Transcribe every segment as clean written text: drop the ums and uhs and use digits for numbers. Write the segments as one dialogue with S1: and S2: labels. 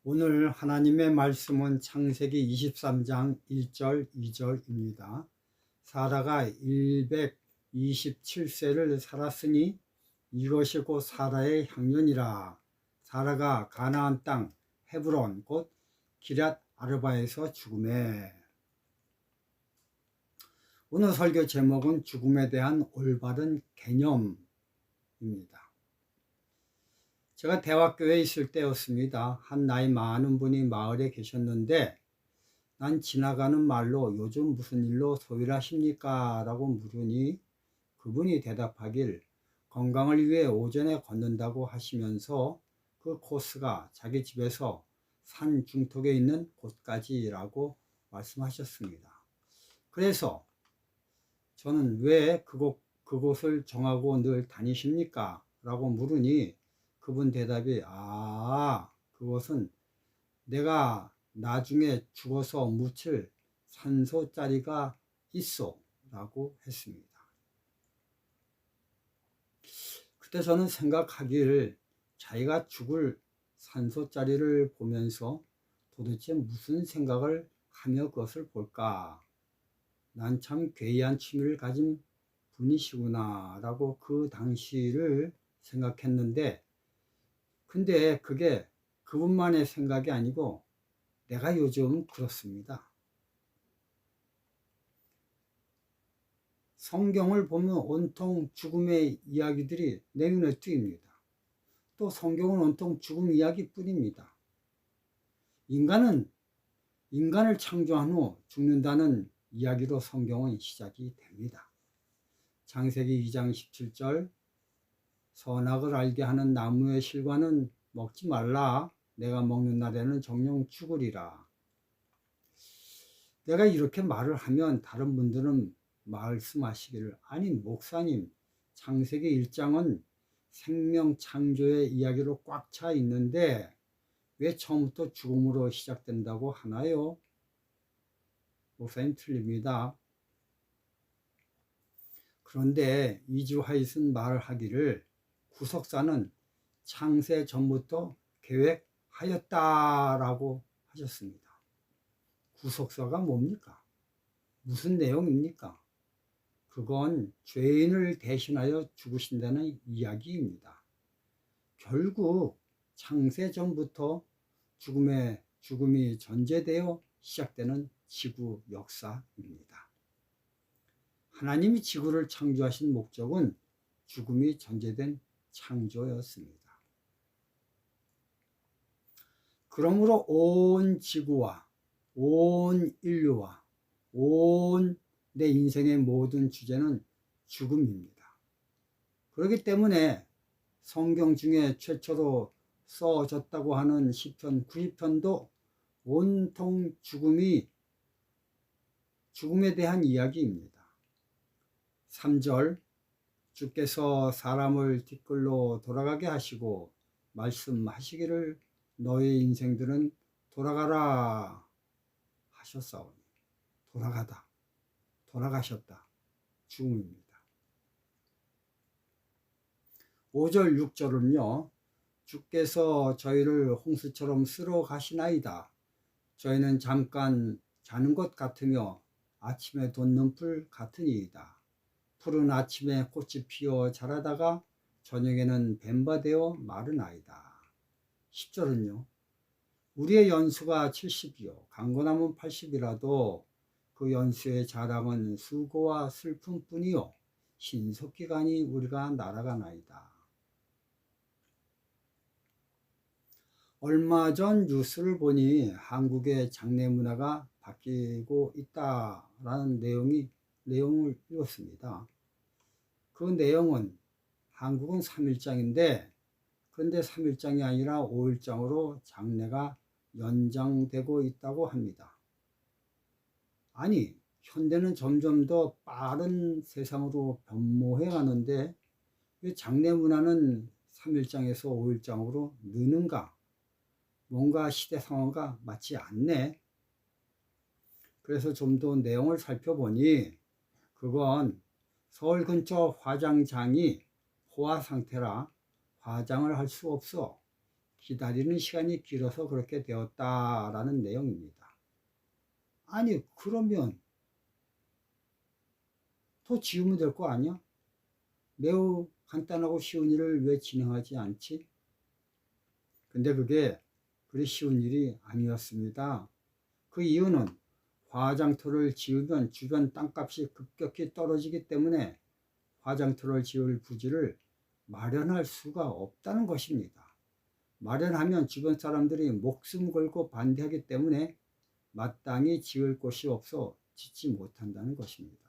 S1: 오늘 하나님의 말씀은 창세기 23장 1절 2절입니다. 사라가 127세를 살았으니 이것이 곧 사라의 향년이라. 사라가 가나안 땅 헤브론 곧 기럇 아르바에서 죽음에. 오늘 설교 제목은 죽음에 대한 올바른 개념입니다. 제가 대학교에 있을 때였습니다. 한 나이 많은 분이 마을에 계셨는데 난 지나가는 말로 요즘 무슨 일로 소일하십니까? 라고 물으니 그분이 대답하길 건강을 위해 오전에 걷는다고 하시면서 그 코스가 자기 집에서 산 중턱에 있는 곳까지라고 말씀하셨습니다. 그래서 저는 왜 그곳을 정하고 늘 다니십니까? 라고 물으니 그분 대답이 그것은 내가 나중에 죽어서 묻힐 산소자리가 있어 라고 했습니다. 그때 저는 생각하기를 자기가 죽을 산소자리를 보면서 도대체 무슨 생각을 하며 그것을 볼까? 난 참 괴이한 취미를 가진 분이시구나 라고 그 당시를 생각했는데, 근데 그게 그분만의 생각이 아니고 내가 요즘 그렇습니다. 성경을 보면 온통 죽음의 이야기들이 내 눈에 띄입니다. 또 성경은 온통 죽음 이야기뿐입니다. 인간을 창조한 후 죽는다는 이야기로 성경은 시작이 됩니다. 창세기 2장 17절 선악을 알게 하는 나무의 실과는 먹지 말라. 내가 먹는 날에는 정녕 죽으리라. 내가 이렇게 말을 하면 다른 분들은 말씀하시기를 아니 목사님 창세기 1장은 생명 창조의 이야기로 꽉 차 있는데 왜 처음부터 죽음으로 시작된다고 하나요? 목사님 틀립니다. 그런데 이주 하이슨 말을 하기를 구속사는 창세 전부터 계획하였다라고 하셨습니다. 구속사가 뭡니까? 무슨 내용입니까? 그건 죄인을 대신하여 죽으신다는 이야기입니다. 결국 창세 전부터 죽음이 전제되어 시작되는 지구 역사입니다. 하나님이 지구를 창조하신 목적은 죽음이 전제된 창조였습니다. 그러므로 온 지구와 온 인류와 온 내 인생의 모든 주제는 죽음입니다. 그렇기 때문에 성경 중에 최초로 써졌다고 하는 시편 90편도 온통 죽음에 대한 이야기입니다. 3절 주께서 사람을 뒷글로 돌아가게 하시고 말씀하시기를 너의 인생들은 돌아가라 하셨사오니 돌아가셨다. 죽음입니다. 5절 6절은요. 주께서 저희를 홍수처럼 쓸어 가시나이다. 저희는 잠깐 자는 것 같으며 아침에 돋는 풀 같으니이다. 푸른 아침에 꽃이 피어 자라다가 저녁에는 뱀바 되어 마르나이다. 10절은요. 우리의 연수가 70이요 강건함은 80이라도 그 연수의 자랑은 수고와 슬픔뿐이요 신속기간이 우리가 날아가나이다. 얼마 전 뉴스를 보니 한국의 장례 문화가 바뀌고 있다라는 내용을 읽었습니다. 그 내용은 한국은 3일장인데 그런데 3일장이 아니라 5일장으로 장례가 연장되고 있다고 합니다. 아니, 현대는 점점 더 빠른 세상으로 변모해 가는데 왜 장례 문화는 3일장에서 5일장으로 느는가? 뭔가 시대 상황과 맞지 않네. 그래서 좀 더 내용을 살펴보니 그건 서울 근처 화장장이 포화 상태라 화장을 할 수 없어 기다리는 시간이 길어서 그렇게 되었다라는 내용입니다. 아니, 그러면 더 지우면 될 거 아니야? 매우 간단하고 쉬운 일을 왜 진행하지 않지? 근데 그게 그리 쉬운 일이 아니었습니다. 그 이유는 화장터를 지으면 주변 땅값이 급격히 떨어지기 때문에 화장터를 지을 부지를 마련할 수가 없다는 것입니다. 마련하면 주변 사람들이 목숨 걸고 반대하기 때문에 마땅히 지을 곳이 없어 짓지 못한다는 것입니다.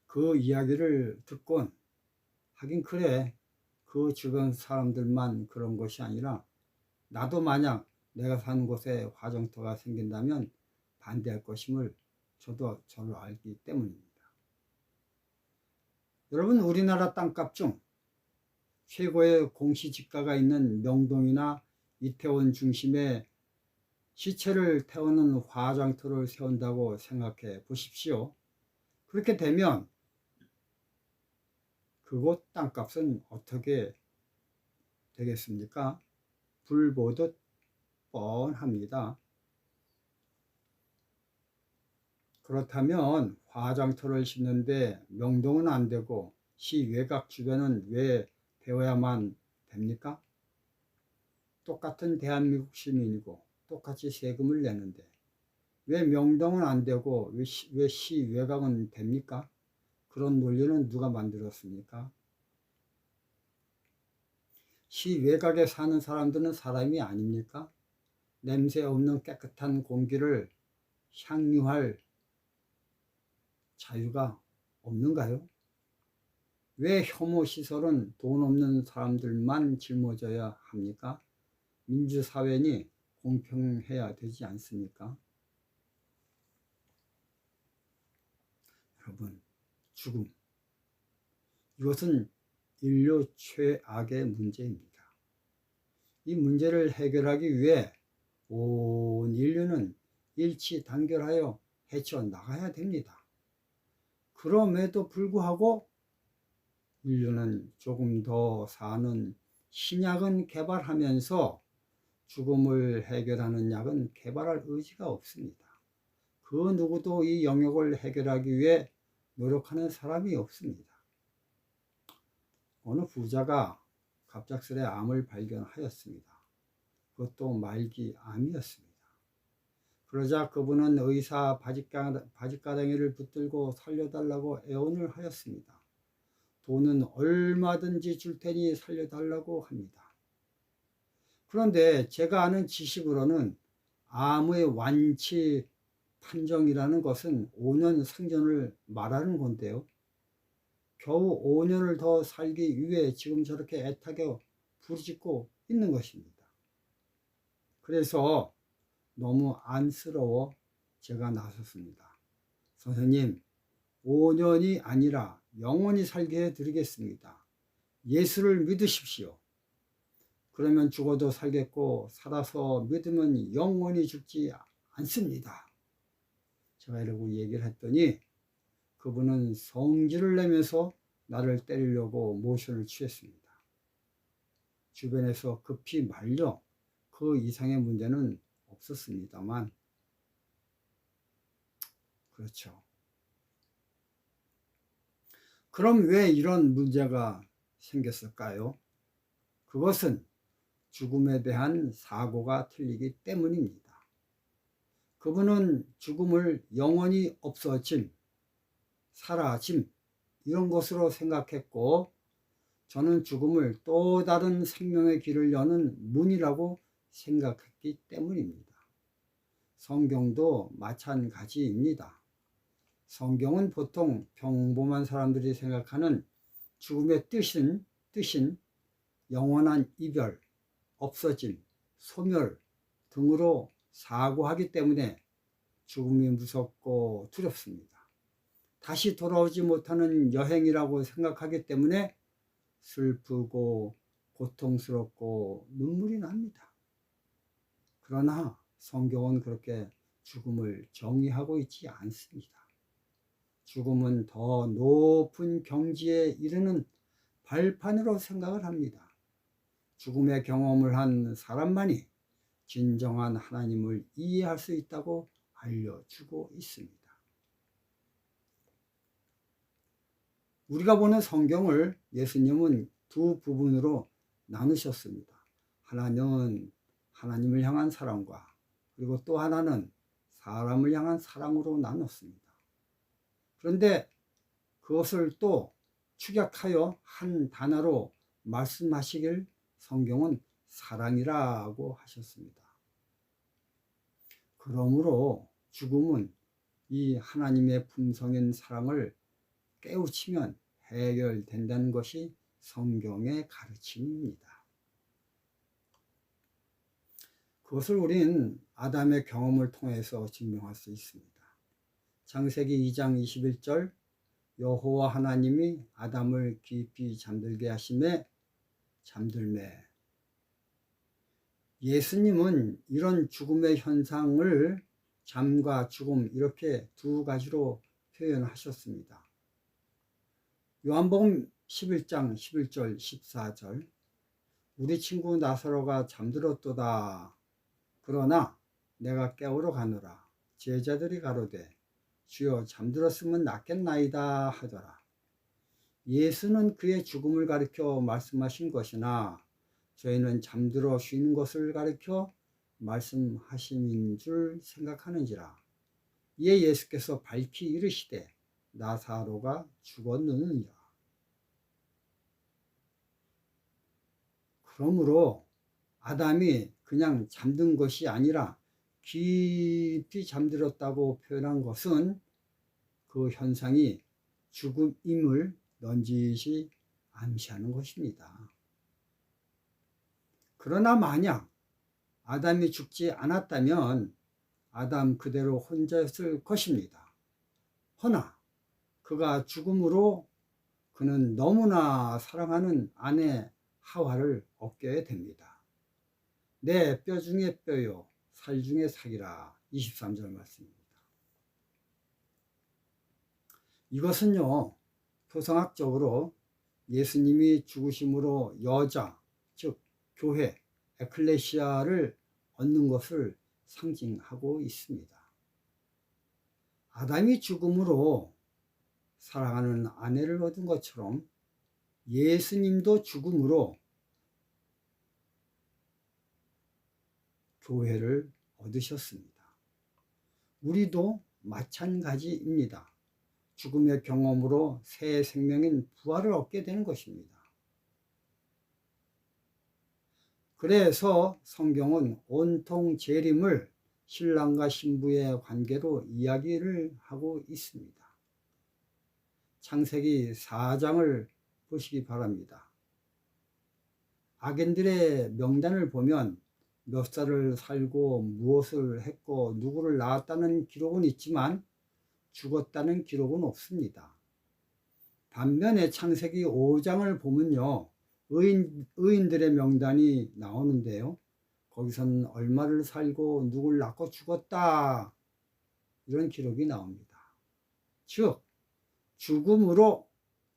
S1: 그 이야기를 듣곤 하긴 그래, 그 주변 사람들만 그런 것이 아니라 나도 만약 내가 사는 곳에 화장터가 생긴다면 반대할 것임을 저도 저를 알기 때문입니다. 여러분, 우리나라 땅값 중 최고의 공시지가가 있는 명동이나 이태원 중심에 시체를 태우는 화장터를 세운다고 생각해 보십시오. 그렇게 되면 그곳 땅값은 어떻게 되겠습니까? 불 보듯 뻔합니다. 그렇다면 화장터를 짓는데 명동은 안 되고 시 외곽 주변은 왜 되어야만 됩니까? 똑같은 대한민국 시민이고 똑같이 세금을 내는데 왜 명동은 안 되고 왜 시 외곽은 됩니까? 그런 논리는 누가 만들었습니까? 시 외곽에 사는 사람들은 사람이 아닙니까? 냄새 없는 깨끗한 공기를 향유할 자유가 없는가요? 왜 혐오 시설은 돈 없는 사람들만 짊어져야 합니까? 민주사회니 공평해야 되지 않습니까? 여러분, 죽음. 이것은 인류 최악의 문제입니다. 이 문제를 해결하기 위해 온 인류는 일치 단결하여 헤쳐나가야 됩니다. 그럼에도 불구하고 인류는 조금 더 사는 신약은 개발하면서 죽음을 해결하는 약은 개발할 의지가 없습니다. 그 누구도 이 영역을 해결하기 위해 노력하는 사람이 없습니다. 어느 부자가 갑작스레 암을 발견하였습니다. 그것도 말기 암이었습니다. 그러자 그분은 의사 바짓가랑이를 붙들고 살려달라고 애원을 하였습니다. 돈은 얼마든지 줄 테니 살려달라고 합니다. 그런데 제가 아는 지식으로는 암의 완치 판정이라는 것은 5년 생존을 말하는 건데요. 겨우 5년을 더 살기 위해 지금 저렇게 애타게 부르짖고 있는 것입니다. 그래서 너무 안쓰러워 제가 나섰습니다. 선생님, 5년이 아니라 영원히 살게 해드리겠습니다. 예수를 믿으십시오. 그러면 죽어도 살겠고 살아서 믿으면 영원히 죽지 않습니다. 제가 이러고 얘기를 했더니 그분은 성질을 내면서 나를 때리려고 모션을 취했습니다. 주변에서 급히 말려 그 이상의 문제는 없었습니다만, 그렇죠. 그럼 왜 이런 문제가 생겼을까요? 그것은 죽음에 대한 사고가 틀리기 때문입니다. 그분은 죽음을 영원히 없어짐, 사라짐 이런 것으로 생각했고, 저는 죽음을 또 다른 생명의 길을 여는 문이라고 생각했기 때문입니다. 성경도 마찬가지입니다. 성경은 보통 평범한 사람들이 생각하는 죽음의 뜻인 영원한 이별, 없어짐, 소멸 등으로 사고하기 때문에 죽음이 무섭고 두렵습니다. 다시 돌아오지 못하는 여행이라고 생각하기 때문에 슬프고 고통스럽고 눈물이 납니다. 그러나 성경은 그렇게 죽음을 정의하고 있지 않습니다. 죽음은 더 높은 경지에 이르는 발판으로 생각을 합니다. 죽음의 경험을 한 사람만이 진정한 하나님을 이해할 수 있다고 알려주고 있습니다. 우리가 보는 성경을 예수님은 두 부분으로 나누셨습니다. 하나는 하나님을 향한 사랑과 그리고 또 하나는 사람을 향한 사랑으로 나눴습니다. 그런데 그것을 또 축약하여 한 단어로 말씀하시길 성경은 사랑이라고 하셨습니다. 그러므로 죽음은 이 하나님의 품성인 사랑을 깨우치면 해결된다는 것이 성경의 가르침입니다. 그것을 우린 아담의 경험을 통해서 증명할 수 있습니다. 창세기 2장 21절 여호와 하나님이 아담을 깊이 잠들게 하심에 잠들매. 예수님은 이런 죽음의 현상을 잠과 죽음 이렇게 두 가지로 표현하셨습니다. 요한복음 11장 11절 14절 우리 친구 나사로가 잠들었도다. 그러나 내가 깨우러 가노라. 제자들이 가로되 주여 잠들었으면 낫겠나이다 하더라. 예수는 그의 죽음을 가리켜 말씀하신 것이나 저희는 잠들어 쉬는 것을 가리켜 말씀하심인 줄 생각하는지라. 이에 예수께서 밝히 이르시되 나사로가 죽었느니라. 그러므로 아담이 그냥 잠든 것이 아니라 깊이 잠들었다고 표현한 것은 그 현상이 죽음임을 넌지시 암시하는 것입니다. 그러나 만약 아담이 죽지 않았다면 아담 그대로 혼자였을 것입니다. 허나 그가 죽음으로 그는 너무나 사랑하는 아내 하와를 얻게 됩니다. 내 뼈 중에 뼈요 살 중에 살이라. 23절 말씀입니다. 이것은요 토성학적으로 예수님이 죽으심으로 여자 즉 교회 에클레시아를 얻는 것을 상징하고 있습니다. 아담이 죽음으로 사랑하는 아내를 얻은 것처럼 예수님도 죽음으로 교회를 얻으셨습니다. 우리도 마찬가지입니다. 죽음의 경험으로 새 생명인 부활을 얻게 되는 것입니다. 그래서 성경은 온통 재림을 신랑과 신부의 관계로 이야기를 하고 있습니다. 창세기 4장을 보시기 바랍니다. 악인들의 명단을 보면 몇 살을 살고 무엇을 했고 누구를 낳았다는 기록은 있지만 죽었다는 기록은 없습니다. 반면에 창세기 5장을 보면요 의인들의 명단이 나오는데요 거기서는 얼마를 살고 누굴 낳고 죽었다 이런 기록이 나옵니다. 즉 죽음으로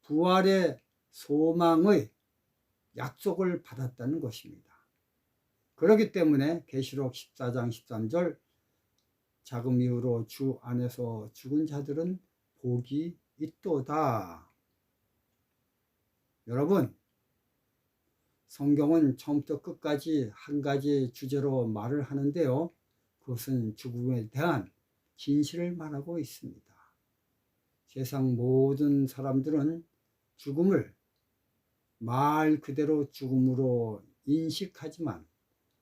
S1: 부활의 소망의 약속을 받았다는 것입니다. 그렇기 때문에 계시록 14장 13절 자금 이후로 주 안에서 죽은 자들은 복이 있도다. 여러분 성경은 처음부터 끝까지 한 가지 주제로 말을 하는데요 그것은 죽음에 대한 진실을 말하고 있습니다. 세상 모든 사람들은 죽음을 말 그대로 죽음으로 인식하지만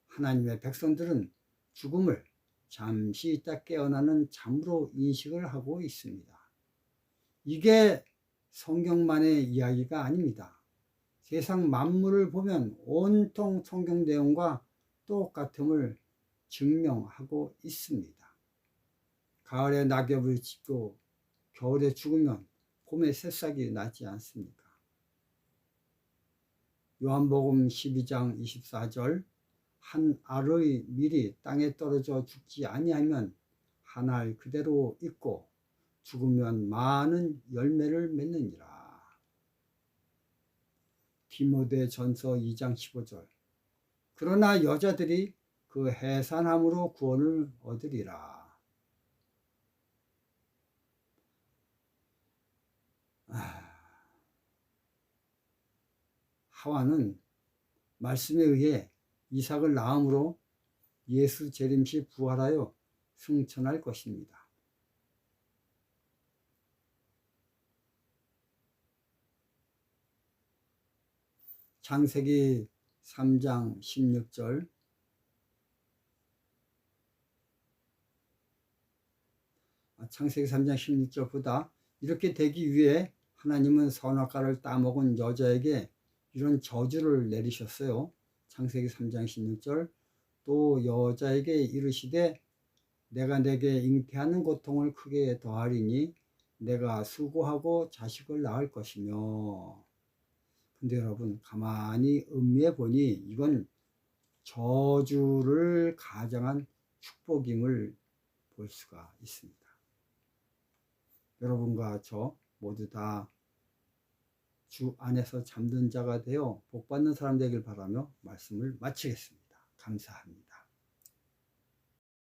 S1: 하나님의 백성들은 죽음을 잠시 있다 깨어나는 잠으로 인식을 하고 있습니다. 이게 성경만의 이야기가 아닙니다. 세상 만물을 보면 온통 성경 내용과 똑같음을 증명하고 있습니다. 가을에 낙엽을 짚고 겨울에 죽으면 봄에 새싹이 나지 않습니까? 요한복음 12장 24절 한 알의 밀이 땅에 떨어져 죽지 아니하면 한 알 그대로 있고 죽으면 많은 열매를 맺느니라. 디모데 전서 2장 15절 그러나 여자들이 그 해산함으로 구원을 얻으리라. 하와는 말씀에 의해 이삭을 낳음으로 예수 재림시 부활하여 승천할 것입니다. 창세기 3장 16절 창세기 3장 16절보다 이렇게 되기 위해 하나님은 선악과를 따먹은 여자에게 이런 저주를 내리셨어요. 창세기 3장 16절 또 여자에게 이르시되 내가 내게 잉태하는 고통을 크게 더하리니 내가 수고하고 자식을 낳을 것이며. 근데 여러분 가만히 음미해 보니 이건 저주를 가정한 축복임을 볼 수가 있습니다. 여러분과 저 모두 다 주 안에서 잠든 자가 되어 복받는 사람 되길 바라며 말씀을 마치겠습니다. 감사합니다.